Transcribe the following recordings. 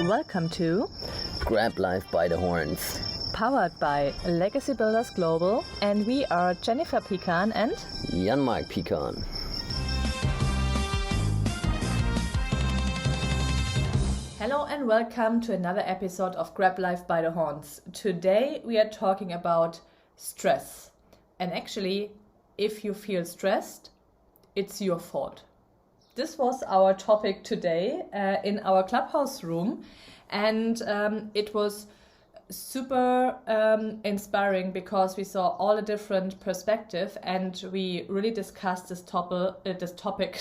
Welcome to Grab Life by the Horns. Powered by Legacy Builders Global, and we are Jennifer Pecan and Jan-Mark Pecan. Hello and welcome to another episode of Grab Life by the Horns. Today we are talking about stress. And actually, if you feel stressed, it's your fault. This was our topic today in our Clubhouse Room, and it was super inspiring because we saw all the different perspectives, and we really discussed this topic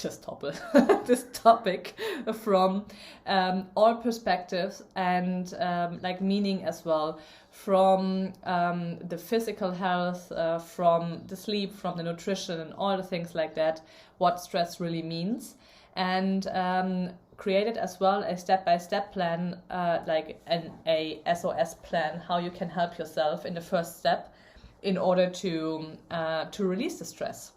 from all perspectives and like meaning as well, from the physical health, from the sleep, from the nutrition, and all the things like that, what stress really means, and created as well a step-by-step plan, like a SOS plan, how you can help yourself in the first step in order to release the stress.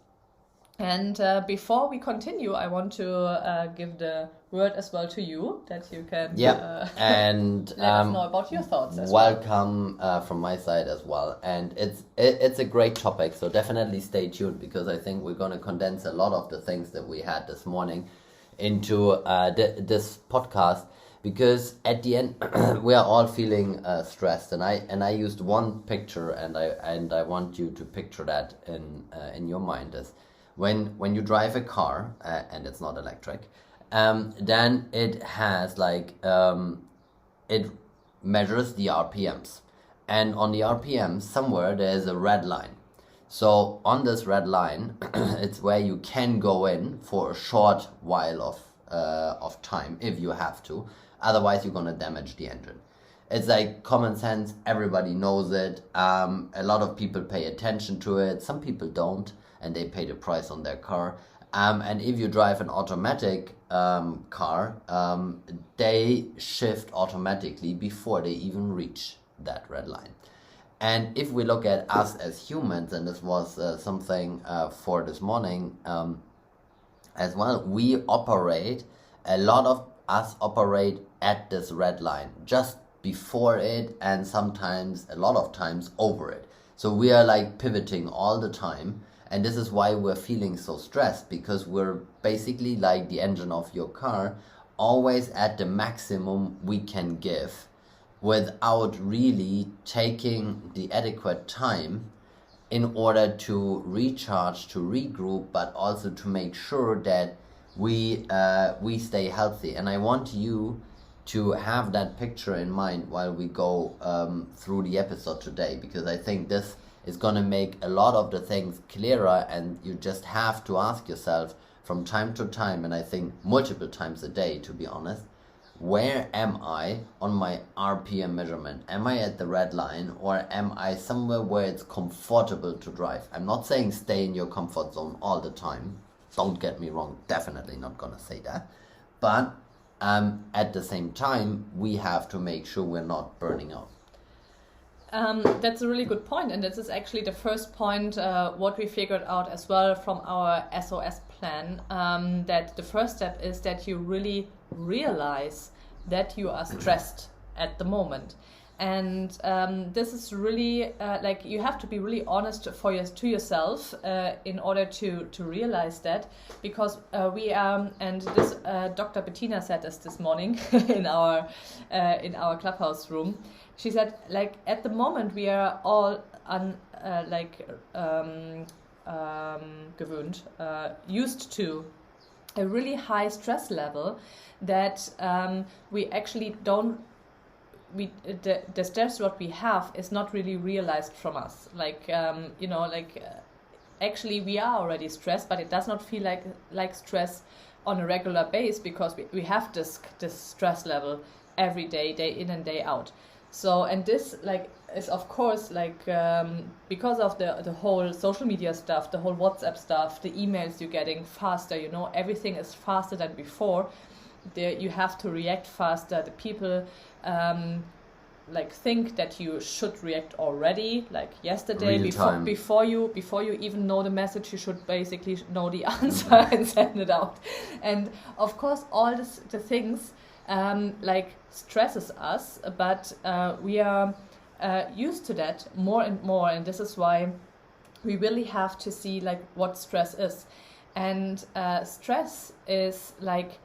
And before we continue, I want to give the word as well to you, that you can and let us know about your thoughts as welcome from my side as well. And it's a great topic, so definitely stay tuned, because I think we're going to condense a lot of the things that we had this morning into this podcast, because at the end we are all feeling stressed, and I used one picture, and I want you to picture that in your mind, as when you drive a car and it's not electric, then it has like it measures the RPMs, and on the RPMs somewhere there's a red line. So on this red line, it's where you can go in for a short while of time if you have to. Otherwise, you're gonna damage the engine. It's like common sense. Everybody knows it. A lot of people pay attention to it. Some people don't, and they pay the price on their car. And if you drive an automatic car, they shift automatically before they even reach that red line. And if we look at us as humans, and this was something for this morning as well, a lot of us operate at this red line, just before it, and sometimes, a lot of times, over it. So we are like pivoting all the time, and this is why we're feeling so stressed, because we're basically like the engine of your car, always at the maximum we can give, without really taking the adequate time in order to recharge, to regroup, but also to make sure that we stay healthy. And I want you to have that picture in mind while we go through the episode today, because I think this is going to make a lot of the things clearer, and you just have to ask yourself from time to time, and I think multiple times a day, to be honest, where am I on my RPM measurement? Am I at the red line, or am I somewhere where it's comfortable to drive? I'm not saying stay in your comfort zone all the time. Don't get me wrong, definitely not gonna say that. But at the same time, we have to make sure we're not burning out. That's a really good point, and this is actually the first point what we figured out as well from our SOS plan, that the first step is that you really realize that you are stressed at the moment. And this is really like you have to be really honest to yourself in order to realize that, because we are, and this Dr. Bettina said this morning in our Clubhouse Room. She said, like, at the moment we are all used to a really high stress level, that we actually don't. The stress what we have is not really realized from us. Actually we are already stressed, but it does not feel like stress on a regular basis, because we have this stress level every day in and day out. So, and this is of course because of the whole social media stuff, the whole WhatsApp stuff, the emails you're getting faster, everything is faster than before. You have to react faster. The people think that you should react already, like yesterday, before you even know the message. You should basically know the answer and send it out. And of course all the things like stresses us, but we are used to that more and more, and this is why we really have to see like what stress is. And stress is like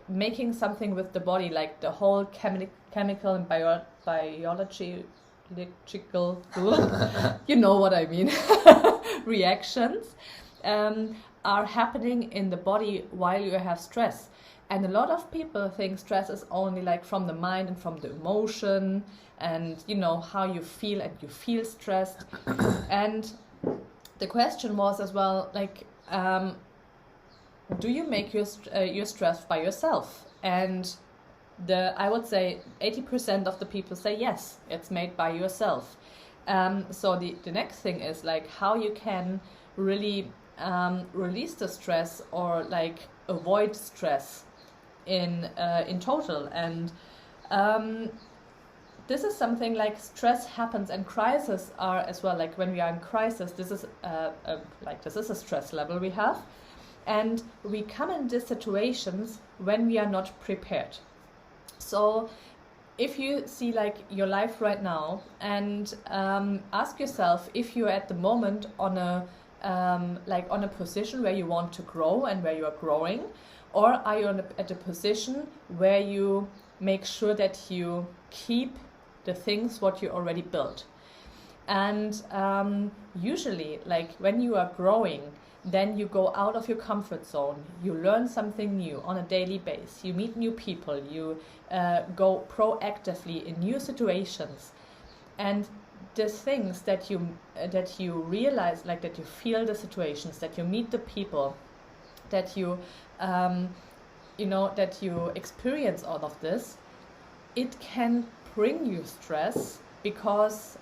making something with the body, like the whole chemical and biological you know what I mean reactions are happening in the body while you have stress. And a lot of people think stress is only like from the mind and from the emotion and you know how you feel, and you feel stressed. And the question was as well, like, do you make your stress by yourself? And I would say 80% of the people say yes, it's made by yourself. So the next thing is like how you can really release the stress, or like avoid stress in total. And this is something like stress happens, and crises are as well. Like when we are in crisis, this is a stress level we have, and we come in these situations when we are not prepared. So if you see like your life right now, and ask yourself if you're at the moment on a position where you want to grow and where you are growing, or are you at a position where you make sure that you keep the things what you already built. And usually, like when you are growing, then you go out of your comfort zone, you learn something new on a daily basis, you meet new people, you go proactively in new situations, and the things that you realize, like that you feel the situations, that you meet the people, that you that you experience all of this, it can bring you stress because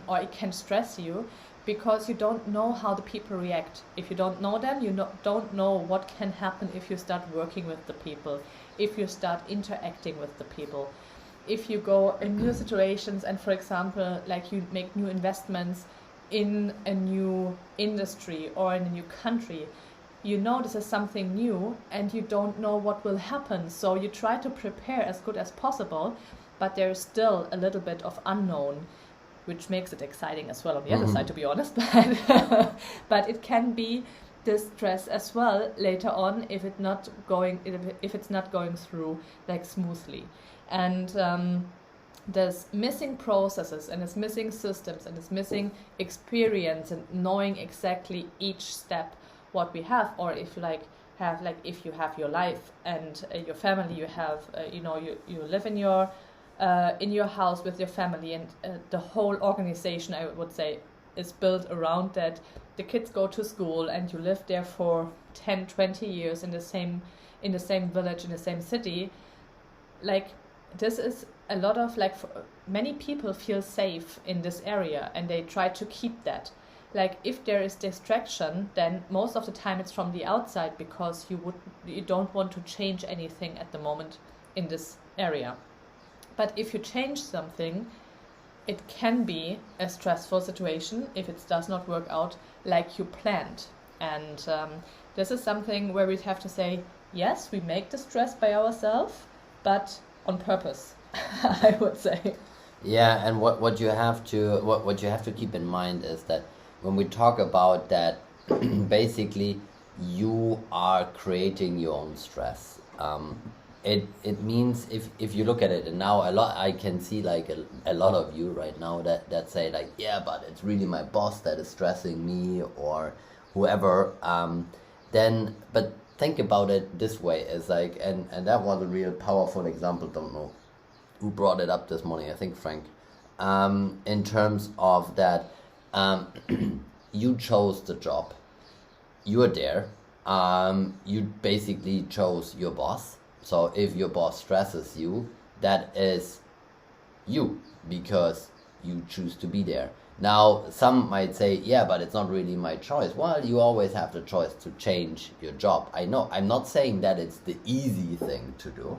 or it can stress you because you don't know how the people react. If you don't know them, you don't know what can happen if you start working with the people, if you start interacting with the people, if you go in new situations, and for example, like you make new investments in a new industry or in a new country. You know this is something new and you don't know what will happen, so you try to prepare as good as possible, but there is still a little bit of unknown, which makes it exciting as well on the other side, to be honest. But it can be this stress as well later on if it's not going through like smoothly. And there's missing processes, and it's missing systems, and it's missing experience and knowing exactly each step what we have. Or if if you have your life and your family, you have you live in your house with your family, and the whole organization, I would say, is built around that. The kids go to school and you live there for 10-20 years in the same village, in the same city. Like this is a lot of many people feel safe in this area and they try to keep that. Like if there is distraction, then most of the time it's from the outside, because you don't want to change anything at the moment in this area. But if you change something, it can be a stressful situation if it does not work out like you planned. And this is something where we'd have to say, yes, we make the stress by ourselves, but on purpose, I would say. Yeah, and what you have to keep in mind is that when we talk about that, basically you are creating your own stress. It means if you look at it, and now I can see like a lot of you right now that say like, yeah, but it's really my boss that is stressing me, or whoever. But think about it this way, is like, and that was a real powerful example. Don't know who brought it up this morning. I think Frank. In terms of that, you chose the job. You are there. You basically chose your boss. So if your boss stresses you, that is you, because you choose to be there. Now, some might say, yeah, but it's not really my choice. Well, you always have the choice to change your job. I know. I'm not saying that it's the easy thing to do.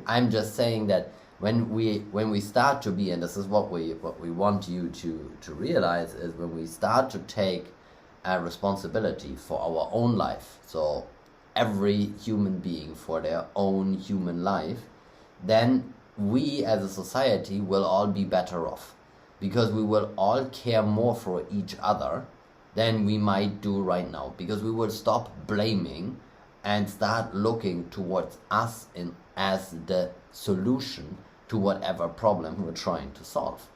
I'm just saying that when we start to be, and this is what we want you to realize, is when we start to take responsibility for our own life. So every human being for their own human life, then we as a society will all be better off, because we will all care more for each other than we might do right now, because we will stop blaming and start looking towards us as the solution to whatever problem we're trying to solve.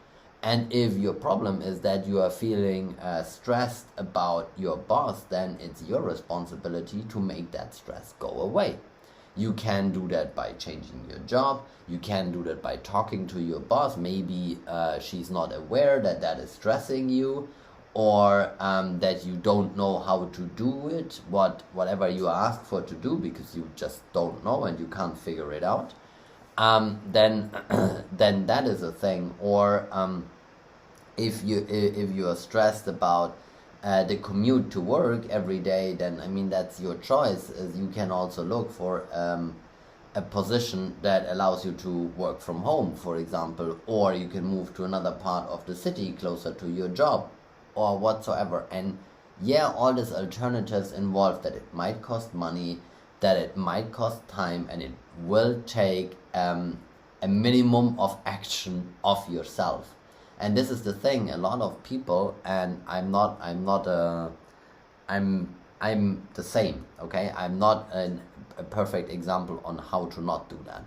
And if your problem is that you are feeling stressed about your boss, then it's your responsibility to make that stress go away. You can do that by changing your job. You can do that by talking to your boss. Maybe she's not aware that that is stressing you, or that you don't know how to do it, whatever you ask for to do, because you just don't know and you can't figure it out. Then that is a thing. Or if you are stressed about the commute to work every day, then I mean that's your choice. As you can also look for a position that allows you to work from home, for example, or you can move to another part of the city closer to your job, or whatsoever. And yeah, all these alternatives involve that it might cost money, that it might cost time, and it will take a minimum of action of yourself. And this is the thing, a lot of people, and I'm the same, okay? I'm not a perfect example on how to not do that.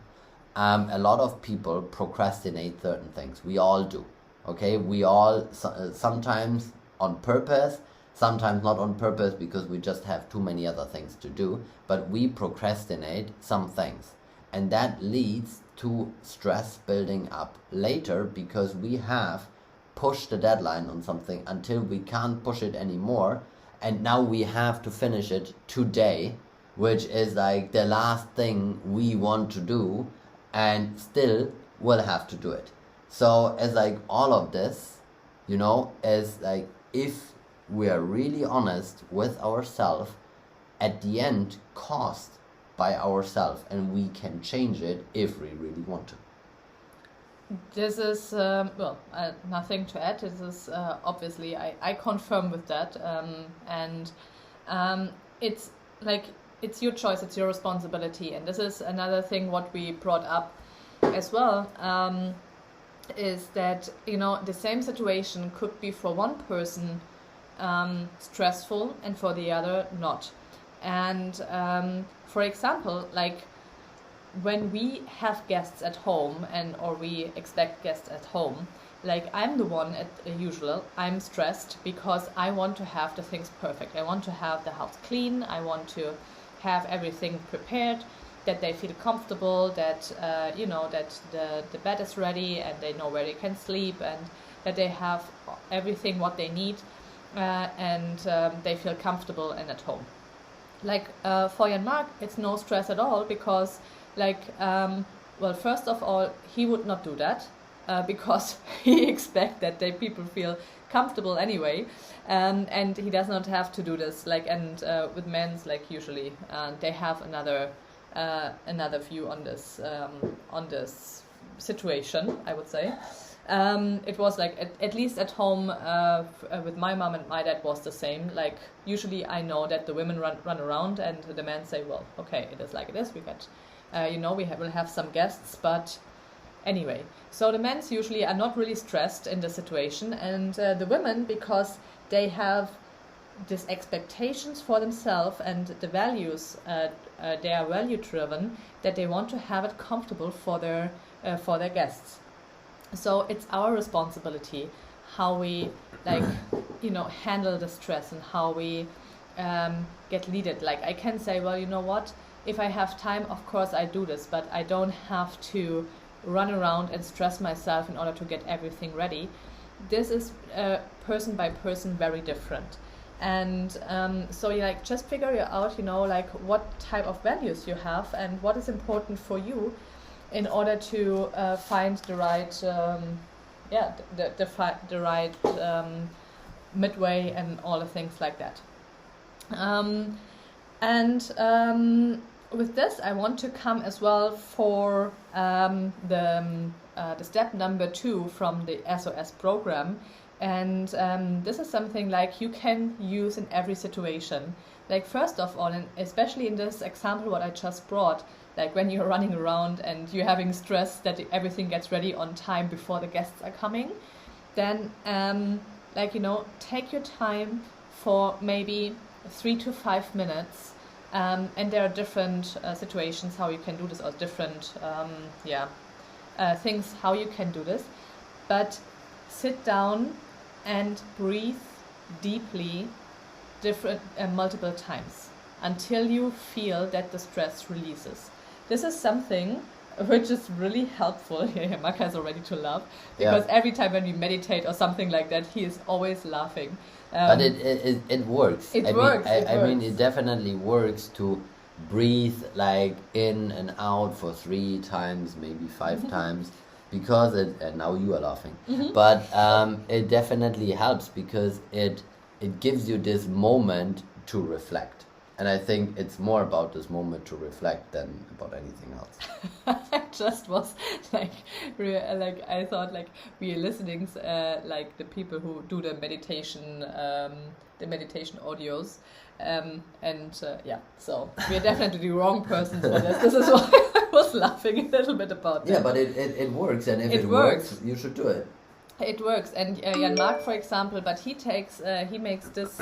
A lot of people procrastinate certain things. We all do, okay? We all, sometimes on purpose, sometimes not on purpose, because we just have too many other things to do, but we procrastinate some things. And that leads to stress building up later, because we have pushed the deadline on something until we can't push it anymore, and now we have to finish it today, which is like the last thing we want to do, and still we'll have to do it. So it's like all of this, you know, is like, if we are really honest with ourselves, at the end caused by ourselves, and we can change it if we really want to. This is, nothing to add. This is obviously, I confirm with that. It's like, it's your choice, it's your responsibility. And this is another thing what we brought up as well, is that, you know, the same situation could be for one person stressful and for the other not. And for example, like when we have guests at home, or we expect guests at home, like I'm the one at usual, I'm stressed because I want to have the things perfect. I want to have the house clean. I want to have everything prepared, that they feel comfortable, that that the bed is ready and they know where they can sleep, and that they have everything what they need, and they feel comfortable and at home. Like for Jan Mark, it's no stress at all, because first of all, he would not do that, because he expects that people feel comfortable anyway, and he does not have to do this. Like, and with men's, like usually, they have another view on this situation, I would say. It was like, at least at home, with my mom and my dad was the same. Like usually I know that the women run around and the men say, well, okay, it is like it is. We got, we'll have some guests, but anyway. So the men usually are not really stressed in the situation, and the women, because they have these expectations for themselves and the values, they are value driven, that they want to have it comfortable for their guests. So it's our responsibility how we handle the stress and how we get leaded. Like I can say, well, you know what, if I have time, of course I do this, but I don't have to run around and stress myself in order to get everything ready. This is person by person very different. And so you just figure out, what type of values you have and what is important for you, in order to find the right, the right midway and all the things like that. With this, I want to come as well for the step number 2 from the SOS program. And this is something like you can use in every situation. like first of all, and especially in this example what I just brought, like when you're running around and you're having stress that everything gets ready on time before the guests are coming, then like, you know, take your time for maybe 3 to 5 minutes, and there are different situations how you can do this, or different things how you can do this, but sit down and breathe deeply multiple times until you feel that the stress releases. This is something which is really helpful. Maka is already to laugh because every time when we meditate or something like that, he is always laughing. But it works. I mean, it definitely works to breathe like in and out for 3 times, maybe 5 times, because and now you are laughing. But it definitely helps because it gives you this moment to reflect. And I think it's more about this moment to reflect than about anything else. I just was like I thought like we are listening like the people who do the meditation audios, so we are definitely the wrong person for this. This is why I was laughing a little bit about that. Yeah, but it works, and if it works, you should do it. It works, and Jan Mark, for example, but he makes this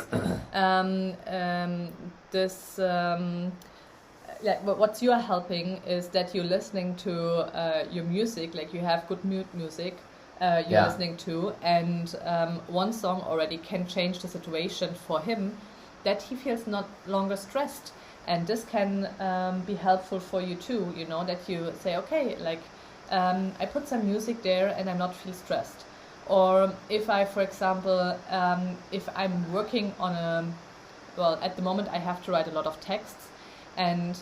what you are helping is that you're listening to your music, like you have good mood music you're listening to, and one song already can change the situation for him, that he feels not longer stressed, and this can be helpful for you too. You know, that you say, okay, like I put some music there and I'm not feel stressed. Or if I, for example, if I'm working on at the moment I have to write a lot of texts, and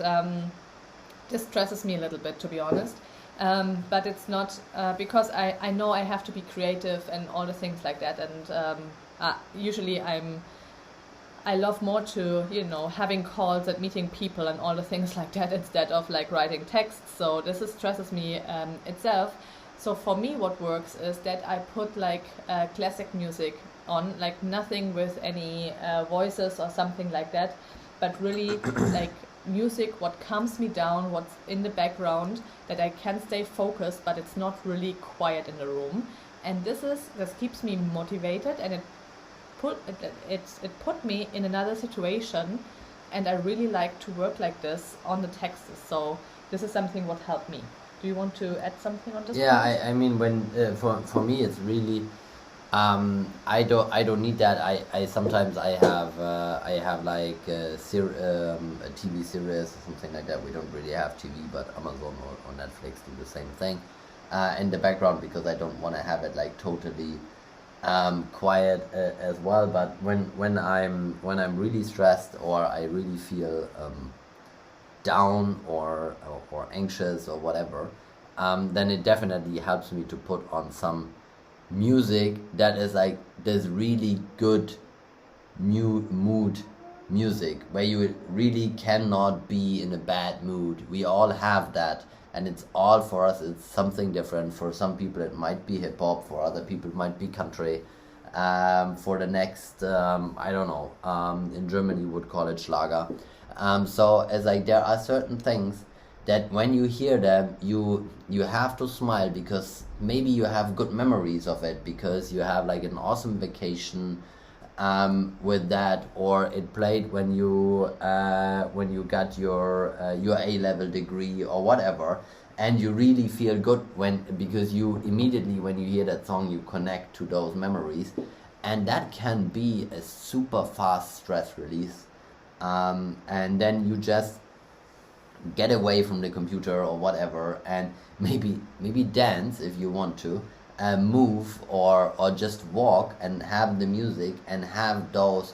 this stresses me a little bit, to be honest. But it's not because I know I have to be creative and all the things like that. And usually I love more to, you know, having calls and meeting people and all the things like that instead of like writing texts. So this stresses me itself. So for me, what works is that I put like classic music on, like nothing with any voices or something like that, but really like music what calms me down, what's in the background, that I can stay focused, but it's not really quiet in the room. And this keeps me motivated, and it put me in another situation, and I really like to work like this on the texts. So this is something what helped me. Do you want to add something on this? Yeah, I mean, when for me it's really I don't need that. I sometimes I have like a TV series or something like that. We don't really have TV, but Amazon or Netflix do the same thing in the background, because I don't want to have it like totally quiet as well. But when I'm really stressed, or I really feel down or anxious or whatever, then it definitely helps me to put on some music that is like this really good mood music, where you really cannot be in a bad mood. We all have that, and it's all for us. It's something different. For some people it might be hip hop, for other people it might be country, for the next I don't know, in Germany would call it Schlager. So as like there are certain things that when you hear them, you have to smile, because maybe you have good memories of it, because you have like an awesome vacation with that, or it played when you got your A-level degree or whatever, and you really feel good because you immediately, when you hear that song, you connect to those memories, and that can be a super fast stress release. And then you just get away from the computer or whatever, and maybe dance if you want to, move or just walk and have the music and have those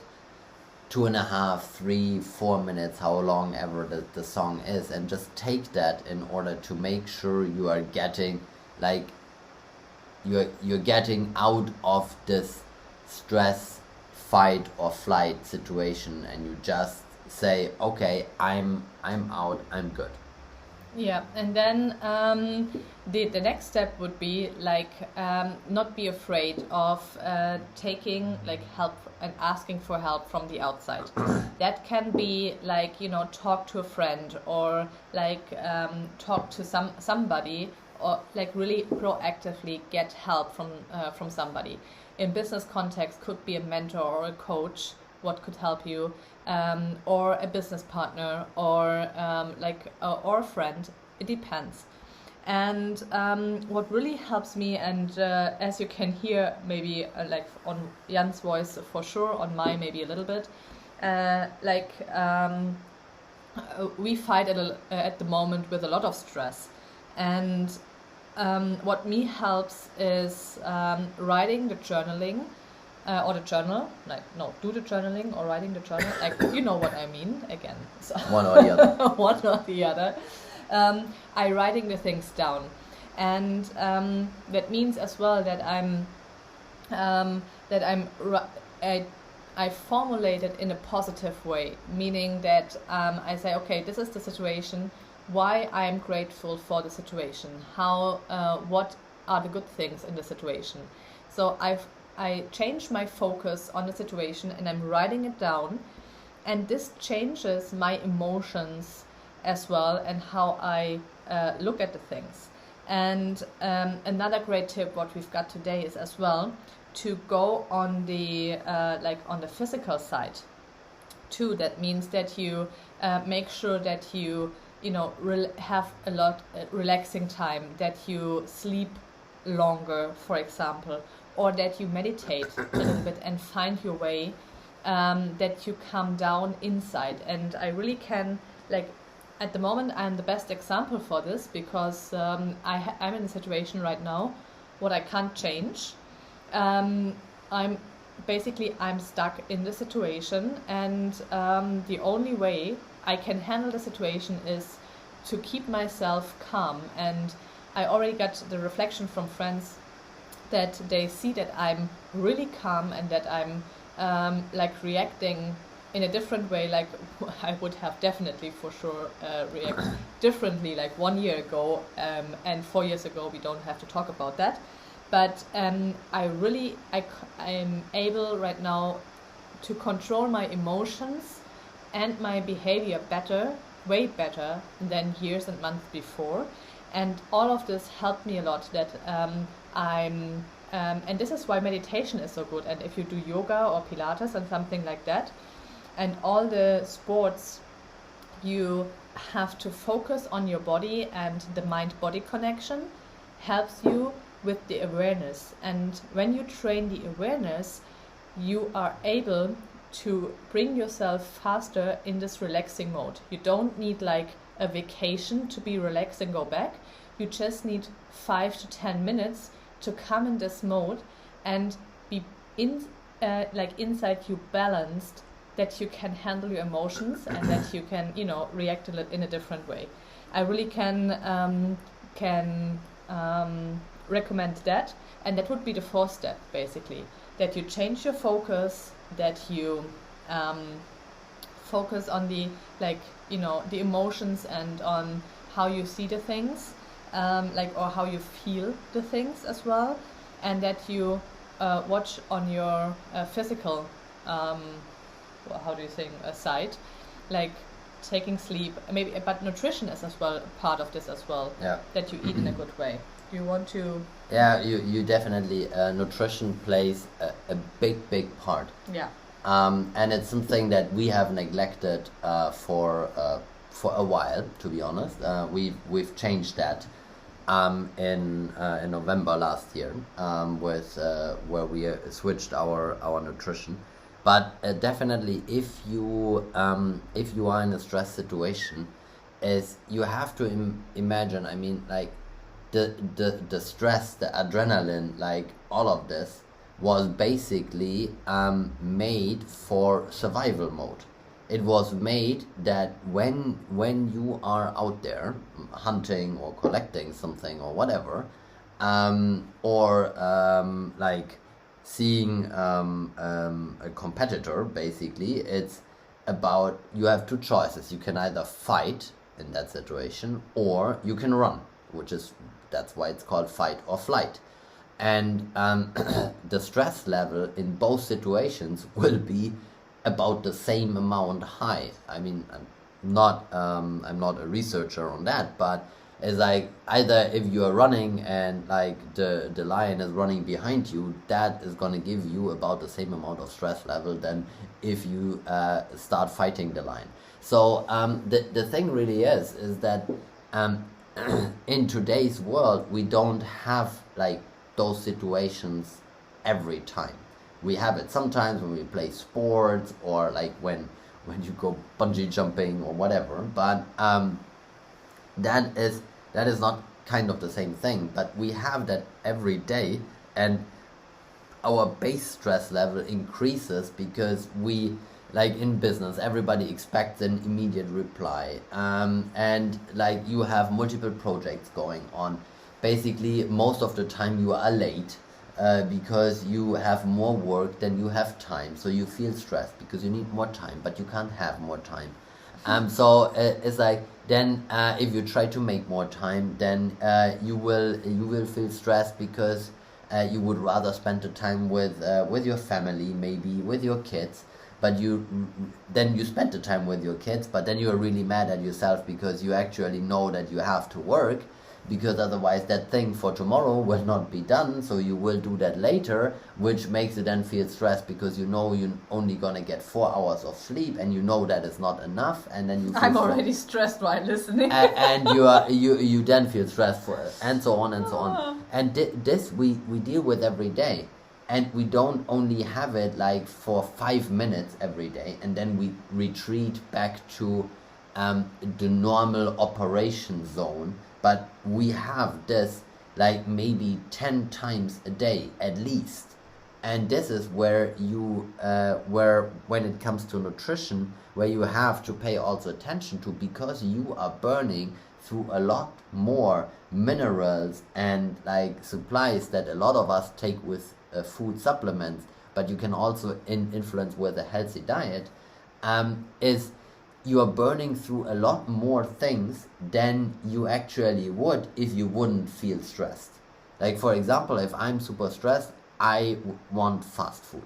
2.5, 3, 4 minutes, how long ever the song is, and just take that in order to make sure you are getting like you're getting out of this stress, fight or flight situation, and you just say, okay, I'm out, I'm good. Yeah, and then the next step would be like not be afraid of taking like help and asking for help from the outside. That can be like, you know, talk to a friend or like talk to somebody, or like really proactively get help from somebody. In business context, could be a mentor or a coach. What could help you, or a business partner, or or a friend. It depends. And what really helps me, and as you can hear, maybe like on Jan's voice for sure, on mine maybe a little bit, we fight at the moment with a lot of stress, and what me helps is writing the journaling. Or the journal, do the journaling or writing the journal, like, you know what I mean, again. So One or the other. one or the other. I writing the things down, and that means as well that I formulate it in a positive way, meaning that I say, okay, this is the situation, why I am grateful for the situation, how what are the good things in the situation. So I change my focus on the situation and I'm writing it down, and this changes my emotions as well and how I look at the things. And another great tip what we've got today is as well to go on the on the physical side too. That means that you make sure that you have a lot relaxing time, that you sleep longer, for example, or that you meditate a little bit and find your way, that you calm down inside. And I really can, like, at the moment I'm the best example for this, because I'm in a situation right now what I can't change. I'm stuck in the situation, and the only way I can handle the situation is to keep myself calm. And I already got the reflection from friends that they see that I'm really calm and that I'm reacting in a different way. Like, I would have definitely for sure react differently like 1 year ago, and 4 years ago. We don't have to talk about that. But I'm able right now to control my emotions and my behavior better, way better than years and months before. And all of this helped me a lot, that and this is why meditation is so good. And if you do yoga or Pilates and something like that, and all the sports, you have to focus on your body, and the mind-body connection helps you with the awareness. And when you train the awareness, you are able to bring yourself faster in this relaxing mode. You don't need like a vacation to be relaxed and go back. You just need 5 to 10 minutes to come in this mode and be inside you balanced, that you can handle your emotions and that you can react in a different way. I really can recommend that, and that would be the 4th step, basically, that you change your focus, that you focus on the the emotions and on how you see the things, or how you feel the things as well, and that you watch on your physical side, like taking sleep, maybe, but nutrition is as well part of this as well. Yeah. That you eat in a good way. Do you want to? Yeah, you definitely, nutrition plays a big part. Yeah. And it's something that we have neglected for a while, to be honest. We've changed that in November last year, with where we switched our nutrition. But definitely, if you are in a stress situation, is you have to imagine. I mean, like the stress, the adrenaline, like all of this was basically made for survival mode. It was made that when you are out there hunting or collecting something or whatever, or seeing a competitor, basically, it's about, you have two choices. You can either fight in that situation, or you can run, that's why it's called fight or flight. And the stress level in both situations will be about the same amount high. I mean, I'm not a researcher on that, but it's like either if you are running and like the lion is running behind you, that is gonna give you about the same amount of stress level than if you start fighting the lion. So the thing really is that in today's world we don't have like those situations every time. We have it sometimes when we play sports, or like when you go bungee jumping or whatever, but that is not kind of the same thing. But we have that every day, and our base stress level increases because we, like in business, everybody expects an immediate reply, and like you have multiple projects going on. Basically, most of the time you are late because you have more work than you have time. So you feel stressed because you need more time, but you can't have more time. So it's like then if you try to make more time, then you will feel stressed because you would rather spend the time with your family, maybe with your kids. But then you spend the time with your kids, but then you're really mad at yourself because you actually know that you have to work, because otherwise that thing for tomorrow will not be done, so you will do that later, which makes you then feel stressed because you know you're only gonna get 4 hours of sleep, and you know that is not enough, and then you feel I'm already stressed while listening. and you then feel stressed for it, and so on and so on. And this we deal with every day, and we don't only have it like for 5 minutes every day, and then we retreat back to the normal operation zone. But we have this like maybe 10 times a day at least. And this is where you, where when it comes to nutrition, where you have to pay also attention to, because you are burning through a lot more minerals and like supplies that a lot of us take with food supplements, but you can also influence with a healthy diet, is you are burning through a lot more things than you actually would if you wouldn't feel stressed. Like for example, if I'm super stressed, I want fast food.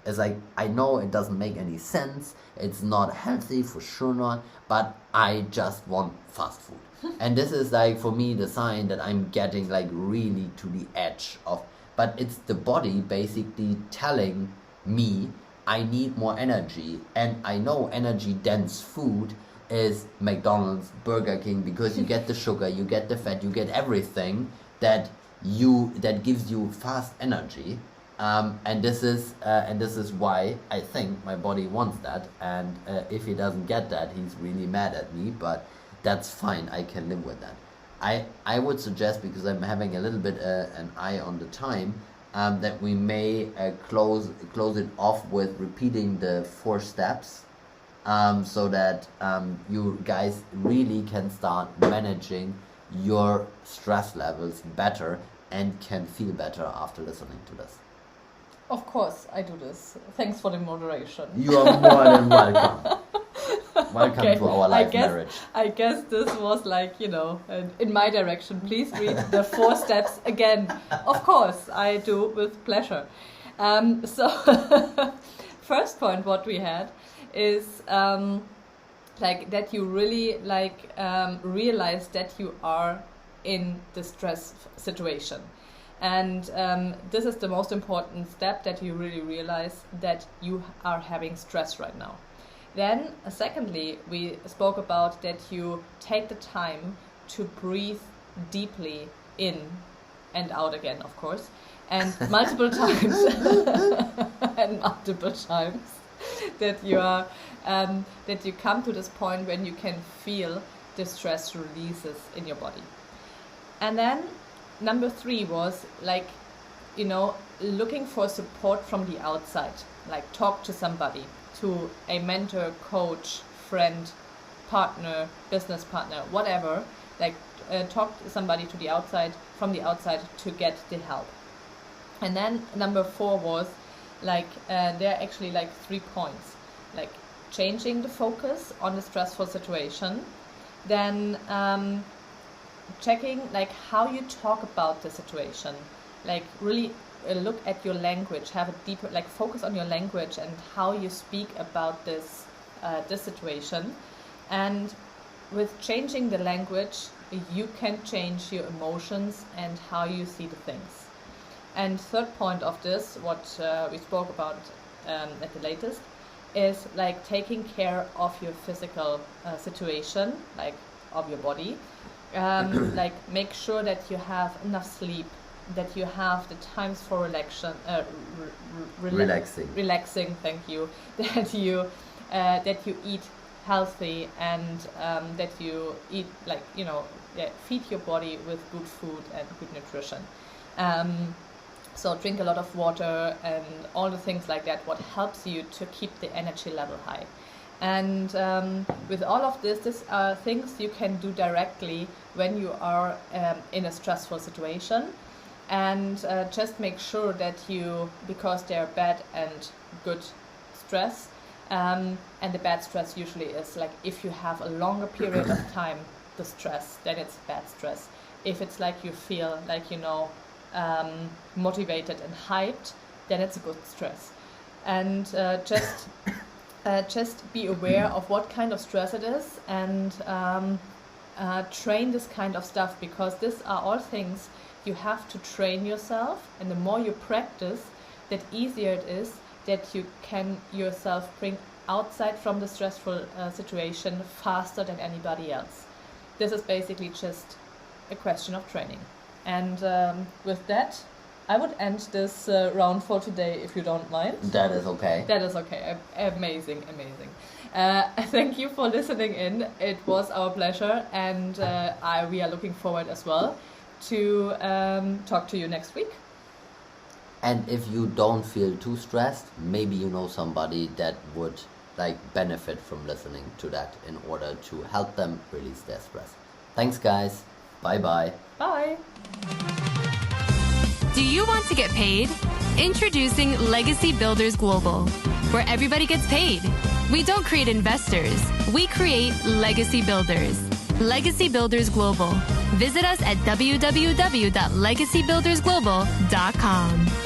It's like, I know it doesn't make any sense, it's not healthy, for sure not, but I just want fast food. And this is like for me the sign that I'm getting like really to the edge of, but it's the body basically telling me I need more energy. And I know energy dense food is McDonald's, Burger King, because you get the sugar, you get the fat, you get everything that gives you fast energy. And this is why I think my body wants that. And if he doesn't get that, he's really mad at me, but that's fine, I can live with that. I would suggest, because I'm having a little bit an eye on the time, that we may close it off with repeating the 4 steps, so that you guys really can start managing your stress levels better and can feel better after listening to this. Of course, I do this. Thanks for the moderation. You are more than welcome. Welcome Okay, to our life marriage. I guess this was like, in my direction. Please read the 4 steps again. Of course, I do with pleasure. So, first point what we had is like that you really realize that you are in the stress situation. And this is the most important step, that you really realize that you are having stress right now. Then, secondly, we spoke about that you take the time to breathe deeply in and out again, of course, and multiple times, that you are that you come to this point when you can feel the stress releases in your body. And then number 3 was like, looking for support from the outside, like talk to somebody, to a mentor, coach, friend, partner, business partner, whatever, like talk to somebody from the outside to get the help. And then number 4 was like, there are actually like 3 points, like changing the focus on the stressful situation, then checking like how you talk about the situation, like really look at your language, have a deeper, like focus on your language and how you speak about this situation. And with changing the language, you can change your emotions and how you see the things. And third point of this, what we spoke about at the latest, is like taking care of your physical situation, like of your body. Like make sure that you have enough sleep, that you have the times for relaxing. Thank you. That you eat healthy and that you eat like feed your body with good food and good nutrition. So drink a lot of water and all the things like that, what helps you to keep the energy level high. And with all of this, these are things you can do directly when you are in a stressful situation. And just make sure that you, because there are bad and good stress, and the bad stress usually is like if you have a longer period of time, the stress, then it's bad stress. If it's like you feel like, motivated and hyped, then it's a good stress. And just be aware of what kind of stress it is and train this kind of stuff, because these are all things you have to train yourself, and the more you practice, that easier it is that you can yourself bring outside from the stressful situation faster than anybody else. This is basically just a question of training. And with that, I would end this round for today, if you don't mind. That is okay. That is okay. Amazing. Thank you for listening in. It was our pleasure, and we are looking forward as well to talk to you next week. And if you don't feel too stressed, maybe you know somebody that would benefit from listening to that in order to help them release their stress. Thanks, guys. Bye-bye. Bye. Do you want to get paid? Introducing Legacy Builders Global, where everybody gets paid. We don't create investors. We create legacy builders. Legacy Builders Global. Visit us at www.legacybuildersglobal.com.